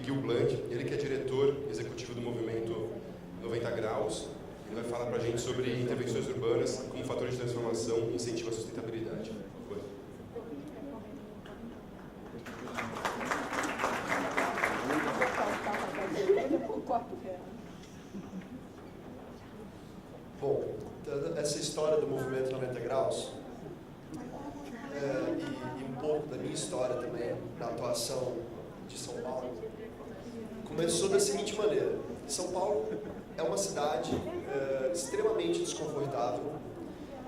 Gil Blanc, ele que é diretor executivo do movimento 90 Graus. Ele vai falar para a gente sobre intervenções urbanas como fator de transformação e incentivo à sustentabilidade. Por favor. Bom, essa história do movimento 90 Graus e um pouco da minha história também na atuação de São Paulo começou da seguinte maneira. São Paulo é uma cidade extremamente desconfortável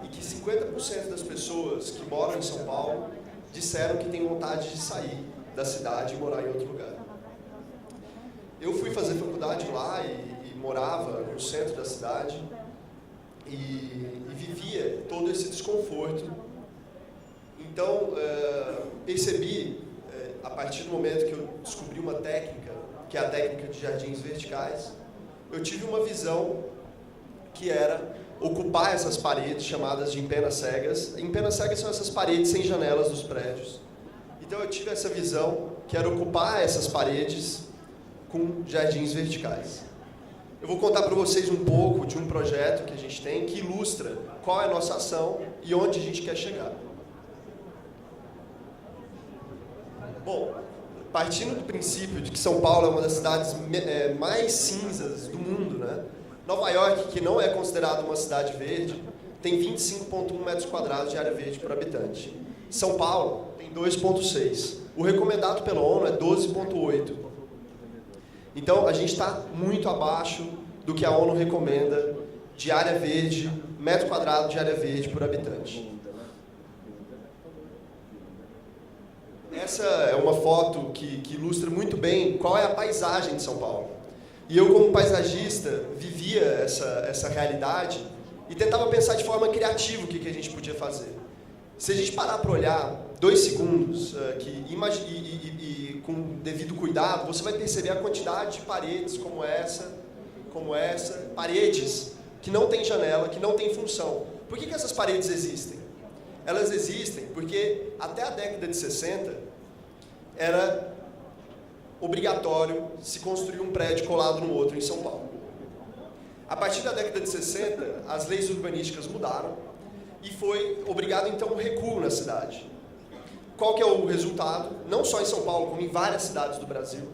e que 50% das pessoas que moram em São Paulo disseram que têm vontade de sair da cidade e morar em outro lugar. Eu fui fazer faculdade lá e morava no centro da cidade e vivia todo esse desconforto. Então, percebi, a partir do momento que eu descobri uma técnica, que é a técnica de jardins verticais, eu tive uma visão que era ocupar essas paredes chamadas de empenas cegas. Empenas cegas são essas paredes sem janelas dos prédios. Então eu tive essa visão que era ocupar essas paredes com jardins verticais. Eu vou contar para vocês um pouco de um projeto que a gente tem que ilustra qual é a nossa ação e onde a gente quer chegar. Bom, partindo do princípio de que São Paulo é uma das cidades mais cinzas do mundo, né? Nova York, que não é considerada uma cidade verde, tem 25,1 metros quadrados de área verde por habitante. São Paulo tem 2,6. O recomendado pela ONU é 12,8. Então, a gente está muito abaixo do que a ONU recomenda de área verde, metro quadrado de área verde por habitante. Essa é uma foto que ilustra muito bem qual é a paisagem de São Paulo. E eu, como paisagista, vivia essa realidade e tentava pensar de forma criativa o que a gente podia fazer. Se a gente parar para olhar 2 segundos e com devido cuidado, você vai perceber a quantidade de paredes como essa, paredes que não têm janela, que não têm função. Por que essas paredes existem? Elas existem porque até a década de 60 era obrigatório se construir um prédio colado no outro em São Paulo. A partir da década de 60, as leis urbanísticas mudaram e foi obrigado então um recuo na cidade. Qual que é o resultado? Não só em São Paulo, como em várias cidades do Brasil,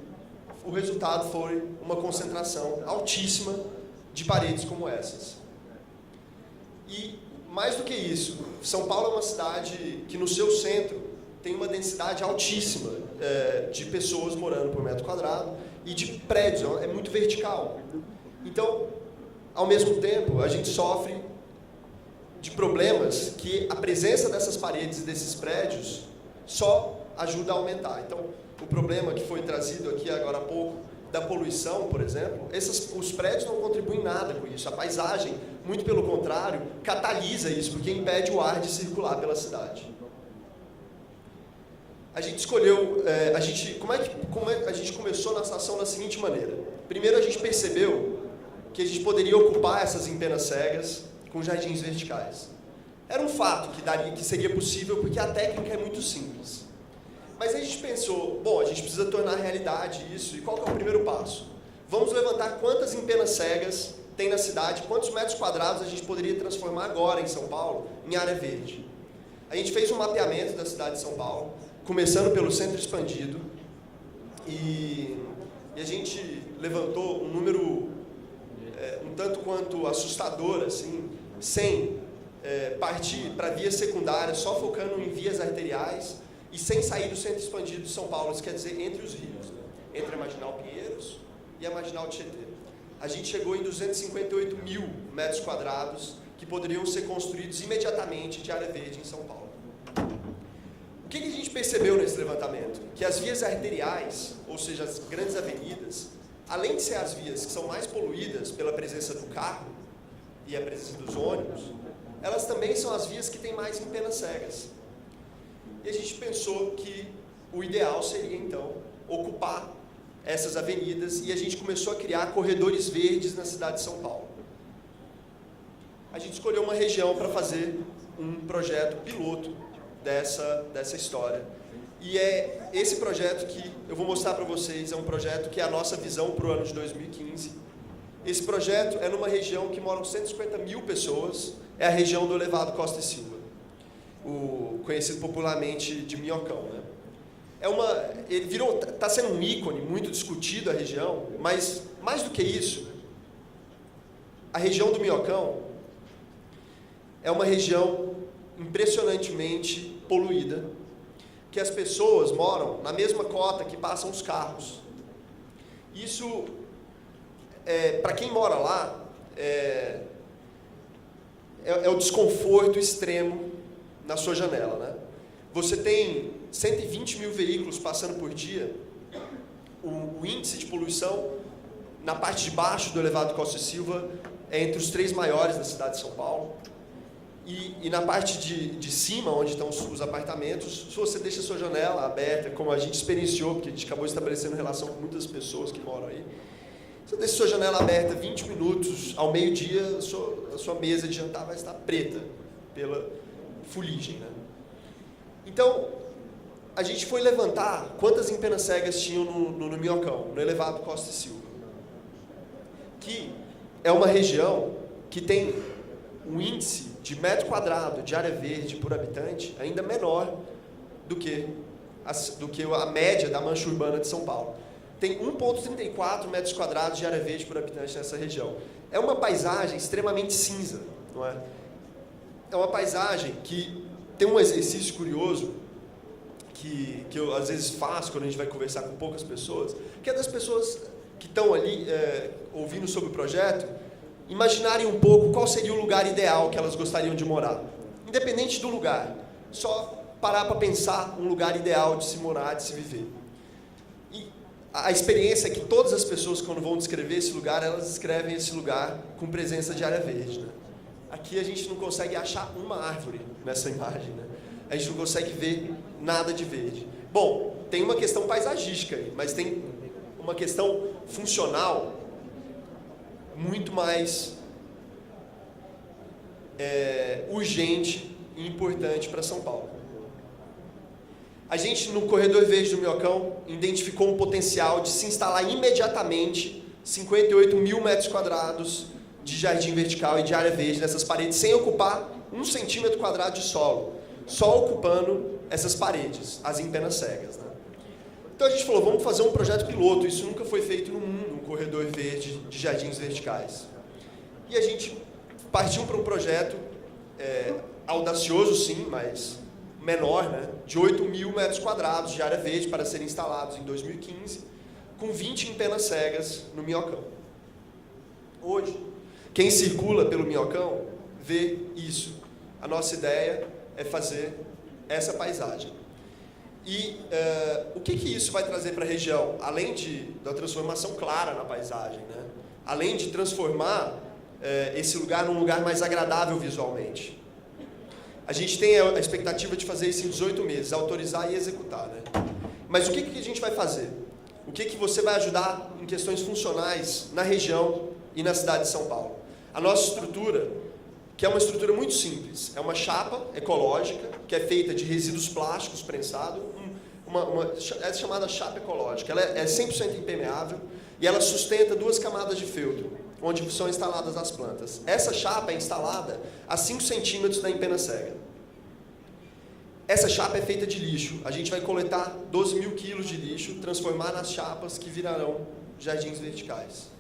o resultado foi uma concentração altíssima de paredes como essas. E mais do que isso, São Paulo é uma cidade que no seu centro tem uma densidade altíssima de pessoas morando por metro quadrado e de prédios, é muito vertical. Então, ao mesmo tempo, a gente sofre de problemas que a presença dessas paredes e desses prédios só ajuda a aumentar. Então, o problema que foi trazido aqui agora há pouco, da poluição, por exemplo, os prédios não contribuem nada com isso. A paisagem, muito pelo contrário, catalisa isso, porque impede o ar de circular pela cidade. A gente escolheu, a gente começou nossa ação da seguinte maneira. Primeiro a gente percebeu que a gente poderia ocupar essas empenas cegas com jardins verticais. Era um fato que seria possível porque a técnica é muito simples. Mas aí a gente pensou, bom, a gente precisa tornar realidade isso, e qual que é o primeiro passo? Vamos levantar quantas empenas cegas tem na cidade, quantos metros quadrados a gente poderia transformar agora em São Paulo em área verde. A gente fez um mapeamento da cidade de São Paulo, começando pelo centro expandido, e a gente levantou um número um tanto quanto assustador, assim, sem partir para vias secundárias, só focando em vias arteriais, e sem sair do centro expandido de São Paulo, isso quer dizer entre os rios, entre a Marginal Pinheiros e a Marginal Tietê. A gente chegou em 258 mil metros quadrados que poderiam ser construídos imediatamente de área verde em São Paulo. O que a gente percebeu nesse levantamento? Que as vias arteriais, ou seja, as grandes avenidas, além de ser as vias que são mais poluídas pela presença do carro e a presença dos ônibus, elas também são as vias que têm mais empenas cegas. E a gente pensou que o ideal seria, então, ocupar essas avenidas, e a gente começou a criar corredores verdes na cidade de São Paulo. A gente escolheu uma região para fazer um projeto piloto dessa história. E é esse projeto que eu vou mostrar para vocês é um projeto que é a nossa visão para o ano de 2015. Esse projeto é numa região que moram 150 mil pessoas, é a região do Elevado Costa e Silva, o conhecido popularmente de Minhocão, né? Ele está sendo um ícone muito discutido a região, mas mais do que isso, a região do Minhocão é uma região impressionantemente poluída, que as pessoas moram na mesma cota que passam os carros. Isso, para quem mora lá, é o desconforto extremo na sua janela, né? Você tem 120 mil veículos passando por dia, o índice de poluição na parte de baixo do Elevado Costa e Silva é entre os 3 maiores da cidade de São Paulo. E na parte de cima, onde estão os apartamentos, se você deixa a sua janela aberta, como a gente experienciou, porque a gente acabou estabelecendo relação com muitas pessoas que moram aí, se você deixa a sua janela aberta 20 minutos, ao meio-dia, a sua mesa de jantar vai estar preta pela fuligem, né? Então, a gente foi levantar quantas empenas cegas tinham no Minhocão, no Elevado Costa e Silva, que é uma região que tem um índice de metro quadrado de área verde por habitante ainda menor do que a média da mancha urbana de São Paulo. Tem 1,34 metros quadrados de área verde por habitante nessa região. É uma paisagem extremamente cinza, não é? É uma paisagem que tem um exercício curioso que eu às vezes faço quando a gente vai conversar com poucas pessoas, que é das pessoas que estão ali ouvindo sobre o projeto, imaginarem um pouco qual seria o lugar ideal que elas gostariam de morar. Independente do lugar, só parar para pensar um lugar ideal de se morar, de se viver. E a experiência é que todas as pessoas, quando vão descrever esse lugar, elas descrevem esse lugar com presença de área verde, né? Aqui a gente não consegue achar uma árvore nessa imagem, né? A gente não consegue ver nada de verde. Bom, tem uma questão paisagística aí, mas tem uma questão funcional muito mais urgente e importante para São Paulo. A gente, no Corredor Verde do Minhocão, identificou um potencial de se instalar imediatamente 58 mil metros quadrados de jardim vertical e de área verde nessas paredes, sem ocupar 1 centímetro quadrado de solo, só ocupando essas paredes, as empenas cegas, né? Então a gente falou, vamos fazer um projeto piloto, isso nunca foi feito no mundo, um corredor verde de jardins verticais. E a gente partiu para um projeto audacioso sim, mas menor, né? De 8 mil metros quadrados de área verde para serem instalados em 2015, com 20 empenas cegas no Minhocão. Hoje, quem circula pelo Minhocão vê isso. A nossa ideia é fazer essa paisagem. E o que isso vai trazer para a região? Além da transformação clara na paisagem, né? Além de transformar esse lugar num lugar mais agradável visualmente. A gente tem a expectativa de fazer isso em 18 meses, autorizar e executar, né? Mas o que a gente vai fazer? O que você vai ajudar em questões funcionais na região e na cidade de São Paulo? A nossa estrutura, que é uma estrutura muito simples, é uma chapa ecológica, que é feita de resíduos plásticos prensados, é chamada chapa ecológica. Ela é 100% impermeável e ela sustenta 2 camadas de feltro, onde são instaladas as plantas. Essa chapa é instalada a 5 centímetros da empena cega. Essa chapa é feita de lixo. A gente vai coletar 12 mil quilos de lixo, transformar nas chapas que virarão jardins verticais.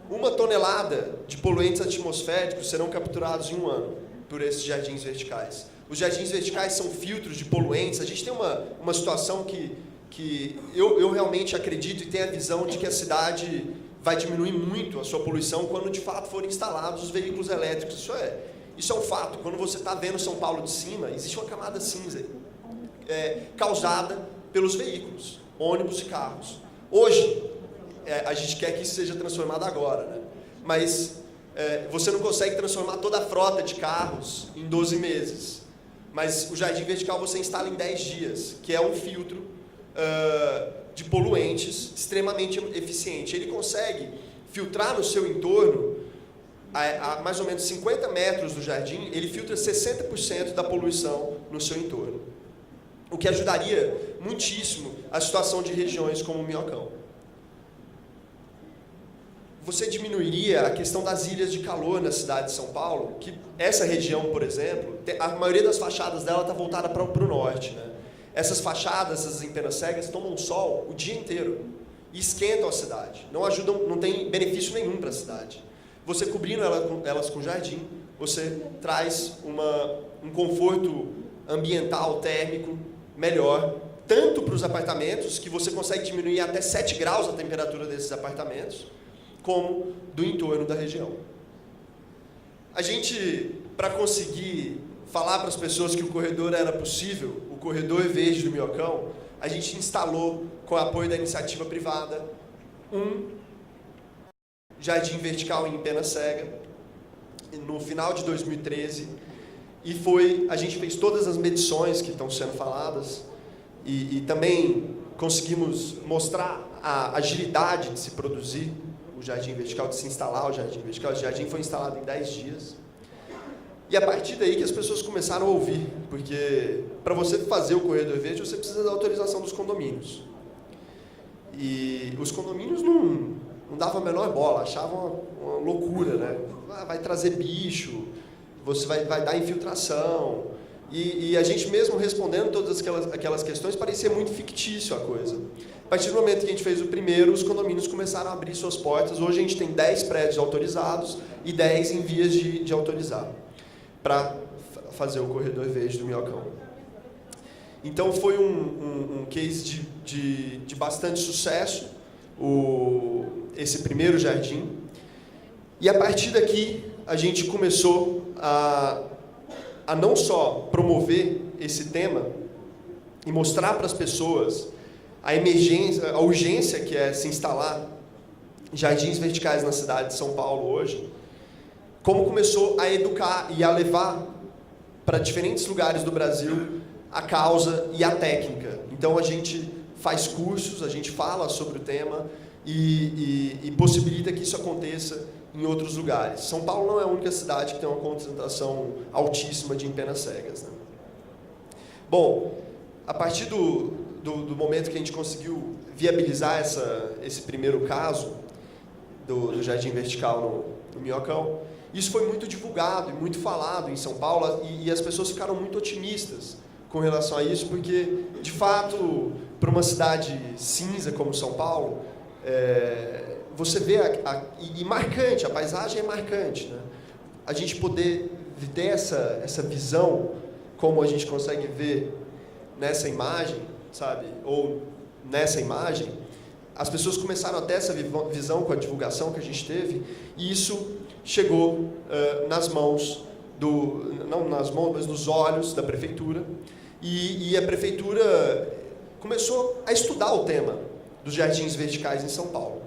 1 tonelada de poluentes atmosféricos serão capturados em 1 ano por esses jardins verticais. Os jardins verticais são filtros de poluentes. A gente tem uma situação que eu realmente acredito e tenho a visão de que a cidade vai diminuir muito a sua poluição quando de fato forem instalados os veículos elétricos. Isso é um fato. Quando você está vendo São Paulo de cima, existe uma camada cinza causada pelos veículos, ônibus e carros. Hoje, a gente quer que isso seja transformado agora, né? Mas você não consegue transformar toda a frota de carros em 12 meses. Mas o jardim vertical você instala em 10 dias, que é um filtro de poluentes extremamente eficiente. Ele consegue filtrar no seu entorno, a mais ou menos 50 metros do jardim, ele filtra 60% da poluição no seu entorno. o que ajudaria muitíssimo a situação de regiões como o Minhocão. Você diminuiria a questão das ilhas de calor na cidade de São Paulo, que essa região, por exemplo, a maioria das fachadas dela está voltada para o norte, né? Essas fachadas, essas empenas cegas, tomam sol o dia inteiro e esquentam a cidade. Não ajudam, não tem benefício nenhum para a cidade. Você cobrindo elas com jardim, você traz um conforto ambiental, térmico, melhor, tanto para os apartamentos, que você consegue diminuir até 7 graus a temperatura desses apartamentos, como do entorno da região. A gente, para conseguir falar para as pessoas que o corredor era possível, o corredor verde do Minhocão, a gente instalou, com o apoio da iniciativa privada, um jardim vertical em empena cega, no final de 2013, e a gente fez todas as medições que estão sendo faladas, e também conseguimos mostrar a agilidade de se produzir o jardim vertical, de se instalar o jardim vertical. O jardim foi instalado em 10 dias. E a partir daí que as pessoas começaram a ouvir, porque para você fazer o corredor verde, você precisa da autorização dos condomínios. E os condomínios não davam a menor bola, achavam uma loucura, né? Vai trazer bicho, você vai dar infiltração. E a gente mesmo respondendo todas aquelas questões, parecia muito fictício a coisa. A partir do momento que a gente fez o primeiro, os condomínios começaram a abrir suas portas. Hoje a gente tem 10 prédios autorizados e 10 em vias de autorizar, para fazer o corredor verde do Minhocão. Então foi um case de bastante sucesso, esse primeiro jardim. E a partir daqui a gente começou a não só promover esse tema e mostrar para as pessoas a emergência, a urgência que é se instalar jardins verticais na cidade de São Paulo hoje, como começou a educar e a levar para diferentes lugares do Brasil a causa e a técnica. Então a gente faz cursos, a gente fala sobre o tema e possibilita que isso aconteça em outros lugares. São Paulo não é a única cidade que tem uma concentração altíssima de empenas cegas, né? Bom, a partir do momento que a gente conseguiu viabilizar esse primeiro caso do jardim vertical no Minhocão, isso foi muito divulgado e muito falado em São Paulo, e as pessoas ficaram muito otimistas com relação a isso, porque, de fato, para uma cidade cinza como São Paulo, você vê, e marcante, a paisagem é marcante, né? A gente poder ter essa visão, como a gente consegue ver nessa imagem, sabe? Ou nessa imagem, as pessoas começaram a ter essa visão com a divulgação que a gente teve, e isso chegou nas mãos, não nas mãos, mas nos olhos da prefeitura, e a prefeitura começou a estudar o tema dos jardins verticais em São Paulo.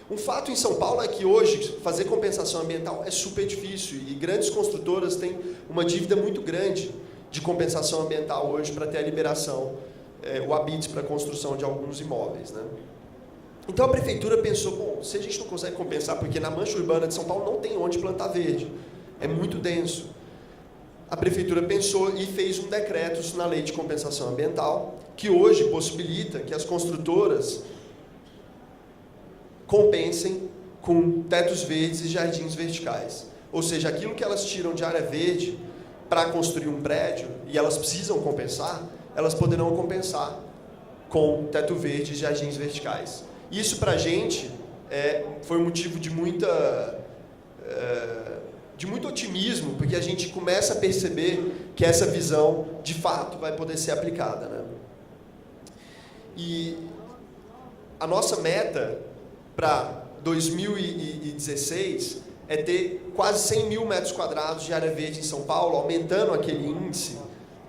Um fato em São Paulo é que hoje fazer compensação ambiental é super difícil, e grandes construtoras têm uma dívida muito grande de compensação ambiental hoje para ter a liberação, o habite para a construção de alguns imóveis, né? Então a prefeitura pensou, bom, se a gente não consegue compensar, porque na mancha urbana de São Paulo não tem onde plantar verde, é muito denso. A prefeitura pensou e fez um decreto na lei de compensação ambiental, que hoje possibilita que as construtoras compensem com tetos verdes e jardins verticais. Ou seja, aquilo que elas tiram de área verde para construir um prédio, e elas precisam compensar, elas poderão compensar com teto verde e jardins verticais. Isso, para a gente, foi um motivo de muito otimismo, porque a gente começa a perceber que essa visão, de fato, vai poder ser aplicada, né? E a nossa meta para 2016 é ter quase 100 mil metros quadrados de área verde em São Paulo, aumentando aquele índice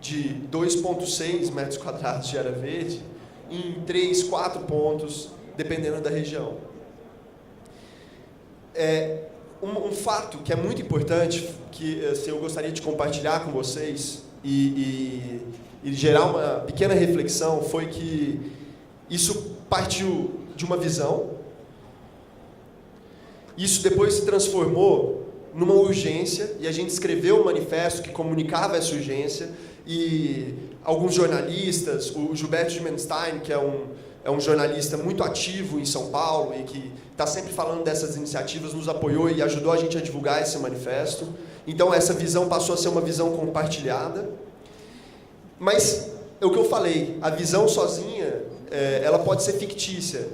de 2,6 metros quadrados de área verde em 3, 4 pontos, dependendo da região. Um fato que é muito importante, que eu gostaria de compartilhar com vocês e gerar uma pequena reflexão, foi que isso partiu de uma visão. Isso depois se transformou numa urgência, e a gente escreveu um manifesto que comunicava essa urgência, e alguns jornalistas, o Gilberto Gimenstein, que é um jornalista muito ativo em São Paulo e que está sempre falando dessas iniciativas, nos apoiou e ajudou a gente a divulgar esse manifesto. Então, essa visão passou a ser uma visão compartilhada. Mas, é o que eu falei, a visão sozinha, ela pode ser fictícia.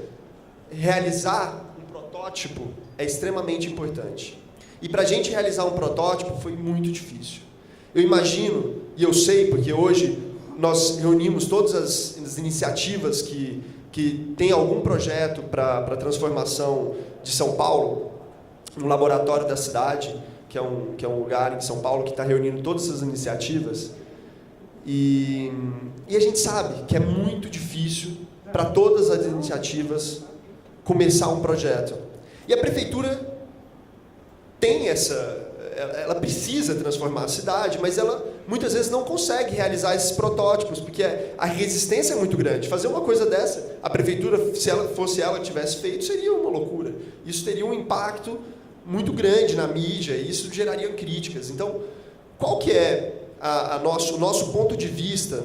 Realizar um protótipo é extremamente importante. E para a gente realizar um protótipo foi muito difícil. Eu imagino, e eu sei, porque hoje nós reunimos todas as iniciativas que têm algum projeto para a transformação de São Paulo, um laboratório da cidade, que é um lugar em São Paulo que está reunindo todas essas iniciativas. E a gente sabe que é muito difícil para todas as iniciativas começar um projeto. E a prefeitura tem ela precisa transformar a cidade, mas ela muitas vezes não consegue realizar esses protótipos, porque a resistência é muito grande. Fazer uma coisa dessa, a prefeitura, se ela fosse ela que tivesse feito, seria uma loucura. Isso teria um impacto muito grande na mídia, e isso geraria críticas. Então, qual que é o nosso ponto de vista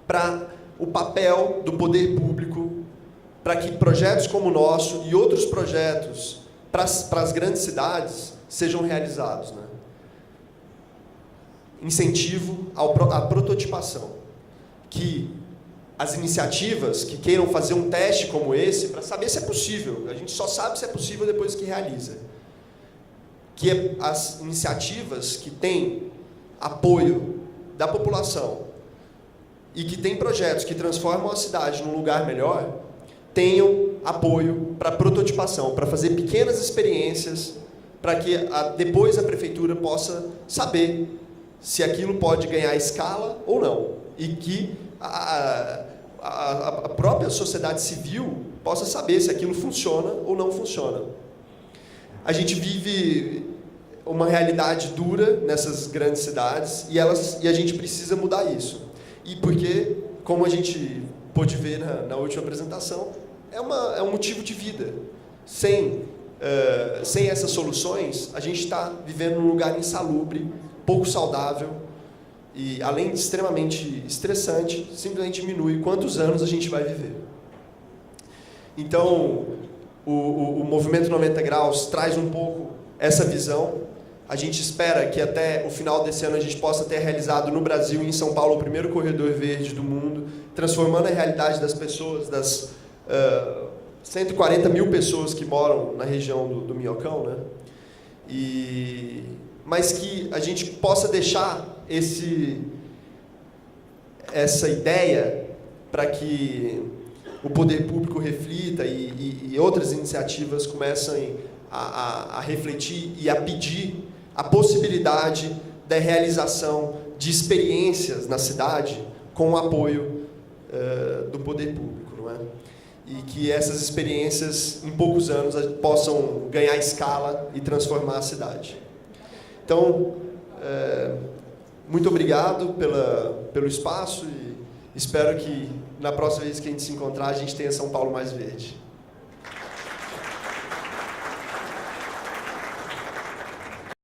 para o papel do poder público, para que projetos como o nosso e outros projetos para as grandes cidades sejam realizados, né? Incentivo à prototipação. Que as iniciativas que queiram fazer um teste como esse, para saber se é possível, a gente só sabe se é possível depois que realiza. Que as iniciativas que têm apoio da população e que têm projetos que transformam a cidade num lugar melhor, tenham apoio para prototipação, para fazer pequenas experiências, para que depois a prefeitura possa saber se aquilo pode ganhar escala ou não, e que a própria sociedade civil possa saber se aquilo funciona ou não funciona. A gente vive uma realidade dura nessas grandes cidades e a gente precisa mudar isso. E porque, como a gente pôde ver na última apresentação, é um motivo de vida. Sem essas soluções, a gente está vivendo num lugar insalubre, pouco saudável e, além de extremamente estressante, simplesmente diminui quantos anos a gente vai viver. Então, o Movimento 90 Graus traz um pouco essa visão. A gente espera que até o final desse ano a gente possa ter realizado no Brasil e em São Paulo o primeiro corredor verde do mundo, transformando a realidade das pessoas, das 140 mil pessoas que moram na região do Minhocão, né? Mas que a gente possa deixar essa ideia para que o poder público reflita e outras iniciativas comecem a refletir e a pedir a possibilidade da realização de experiências na cidade com o apoio do poder público, não é? E que essas experiências, em poucos anos, possam ganhar escala e transformar a cidade. Então, muito obrigado pelo espaço e espero que, na próxima vez que a gente se encontrar, a gente tenha São Paulo mais verde.